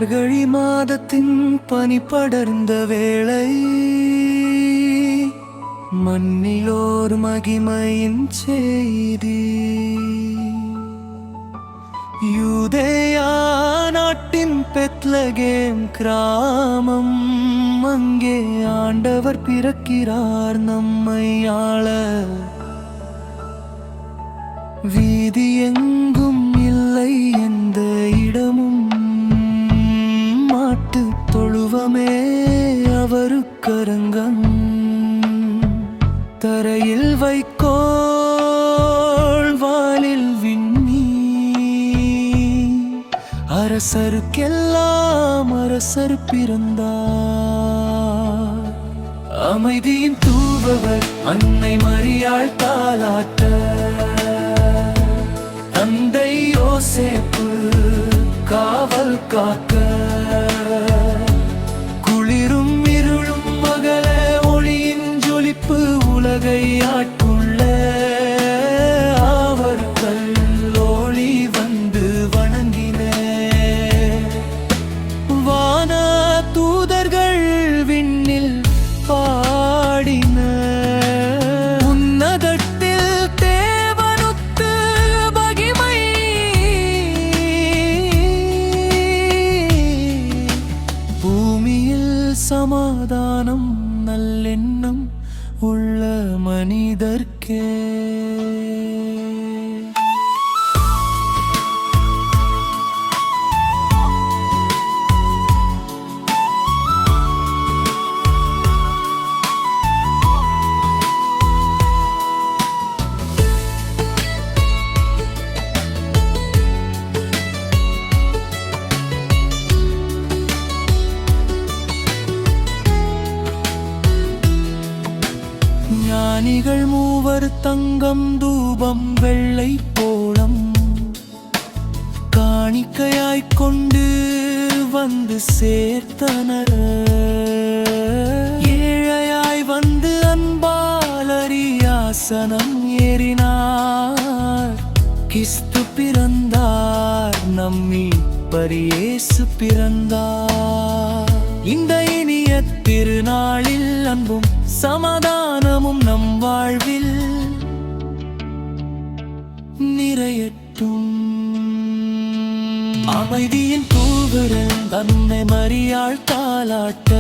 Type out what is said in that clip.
மார்கழி மாதத்தின் பனி படர்ந்த வேளை, மண்ணிலோர் மகிமையின் செய்தி. யூதேயா நாட்டின் பெத்லகேம் கிராமம், அங்கே ஆண்டவர் பிறக்கிறார் நம்மை ஆள. வீதி எங்கும் இல்லை எந்த இடமும், மாட்டு தொழுவமே அவருக்கரங்கம். தரையில் வைக்கோல் வாலில் விண்ணி, அரசருக்கெல்லாம் அரசர் பிறந்தார். அமைதியின் தூபவர் அன்னை மரியாள் தாலாட்ட, தந்தை யோசேப்பு காவல் காக்க. குளிரும் இருளும் மகள ஒளியின் ஜொலிப்பு உலகை ஆட்கொள்ள, அவர்கள் ஒளி வந்து வணங்கின. வான தூதர்கள் விண்ணில் பாடின, உன்னதத்தில் தேவனுக்கு மகிமை. பூமியில் சமாதானம் நல்லெண்ணம் உள்ள மனிதர்க்கே. ஞானிகள் மூவர் தங்கம் தூபம் வெள்ளை போளம் காணிக்கையாய்க் கொண்டு வந்து சேர்த்தனர். ஏழையாய் வந்து அன்பால் அரியாசனம் ஏறினார். கிறிஸ்து பிறந்தார், நம் மீட்பர் இயேசு பிறந்தார். இந்த இனிய திருநாளில் அன்பும் சமாதானமும் நம் வாழ்வில் நிறையட்டும். அமைதியின் தூதரன் அன்னை மரியாள் தாலாட்ட,